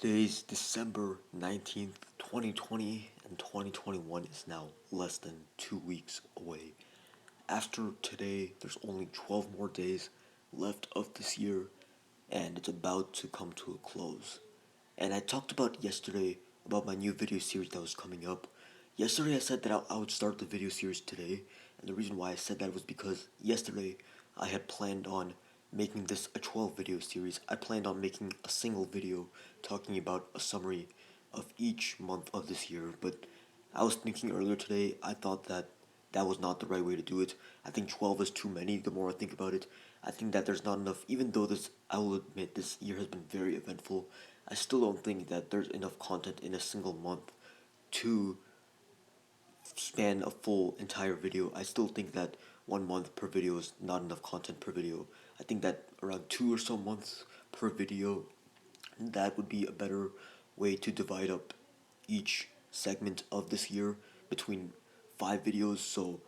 Today's December 19th, 2020, and 2021 is now less than 2 weeks away. After today, there's only 12 more days left of this year, and it's about to come to a close. And I talked about yesterday about my new video series that was coming up. Yesterday, I said that I would start the video series today, and the reason why I said that was because yesterday I had planned on making this a 12 video series. I planned on making a single video talking about a summary of each month of this year, but I was thinking earlier today, I thought that that was not the right way to do it. I think 12 is too many the more I think about it. I think that there's not enough, even though I will admit, this year has been very eventful. I still don't think that there's enough content in a single month to span a full entire video. I still think that 1 month per video is not enough content per video. I think that around 2 or so months per video, that would be a better way to divide up each segment of this year between 5 videos. So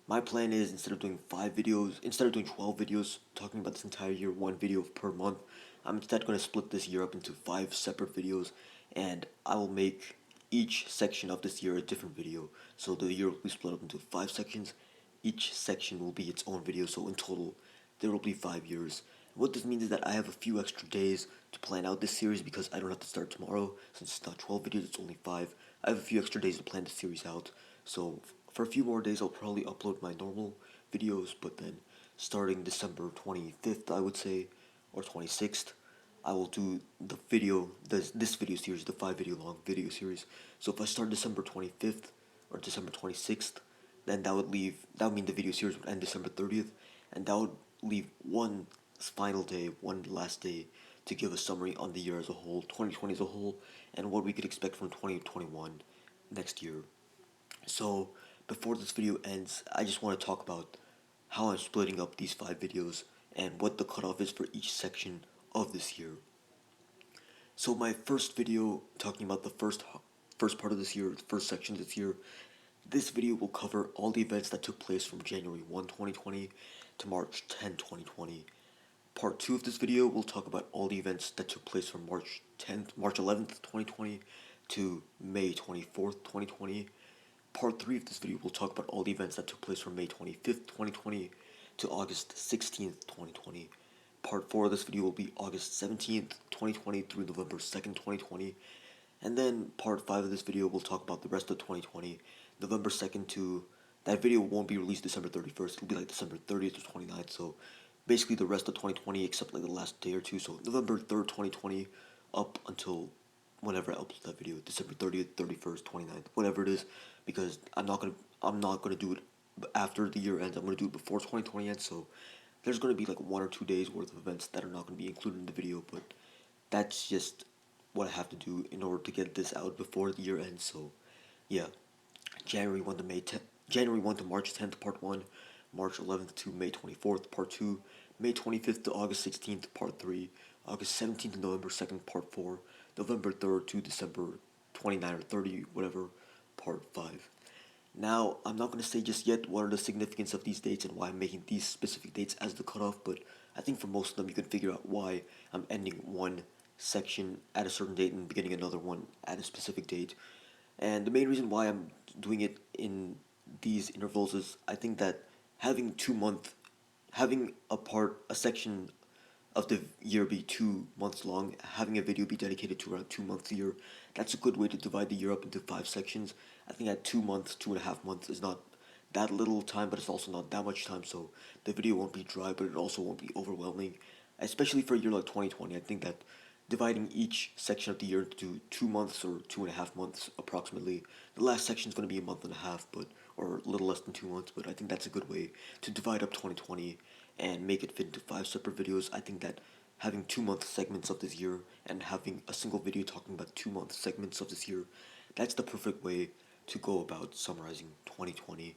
my plan is, instead of doing 12 videos talking about this entire year, 1 video per month, I'm instead going to split this year up into 5 separate videos, and I will make each section of this year a different video. So the year will be split up into 5 sections. Each section will be its own video, so in total, there will be 5 years. What this means is that I have a few extra days to plan out this series because I don't have to start tomorrow. Since it's not 12 videos, it's only 5. I have a few extra days to plan the series out. So for a few more days, I'll probably upload my normal videos, but then starting December 25th, I would say, or 26th, I will do this video series, the 5 video long video series. So if I start December 25th or December 26th, then that would mean the video series would end December 30th, and that would leave one final day, one last day, to give a summary on the year as a whole, 2020 as a whole, and what we could expect from 2021 next year. So before this video ends, I just want to talk about how I'm splitting up these 5 videos and what the cutoff is for each section of this year. So my first video, talking about the first part of this year, the first section of this year, this video will cover all the events that took place from January 1, 2020 to March 10, 2020. Part 2 of this video will talk about all the events that took place from March 11th, 2020 to May 24th, 2020. Part 3 of this video will talk about all the events that took place from May 25th, 2020 to August 16th, 2020. Part 4 of this video will be August 17th, 2020 through November 2nd, 2020. And then Part 5 of this video will talk about the rest of 2020, November 2nd to... That video won't be released December 31st, it'll be like December 30th or 29th, so basically the rest of 2020 except like the last day or two, so November 3rd, 2020 up until whenever I upload that video, December 30th, 31st, 29th, whatever it is, because I'm not gonna do it after the year ends. I'm gonna do it before 2020 ends, so there's gonna be like 1 or 2 days worth of events that are not gonna be included in the video, but that's just what I have to do in order to get this out before the year ends. So yeah, January 1 to March 10th, part 1, March 11th to May 24th, part 2, May 25th to August 16th, part 3, August 17th to November 2nd, part 4, November 3rd to December 29 or 30, whatever, part 5. Now, I'm not going to say just yet what are the significance of these dates and why I'm making these specific dates as the cutoff, but I think for most of them you can figure out why I'm ending one section at a certain date and beginning another one at a specific date. And the main reason why I'm doing it in these intervals is I think that having having a section of the year be 2 months long, having a video be dedicated to around 2 months a year, that's a good way to divide the year up into 5 sections. I think at 2 months, 2.5 months is not that little time, but it's also not that much time, so the video won't be dry, but it also won't be overwhelming. Especially for a year like 2020, I think that dividing each section of the year into 2 months or 2.5 months approximately, the last section is going to be a month and a half, or a little less than 2 months, but I think that's a good way to divide up 2020 and make it fit into 5 separate videos. I think that having 2 month segments of this year and having a single video talking about 2 month segments of this year, that's the perfect way to go about summarizing 2020.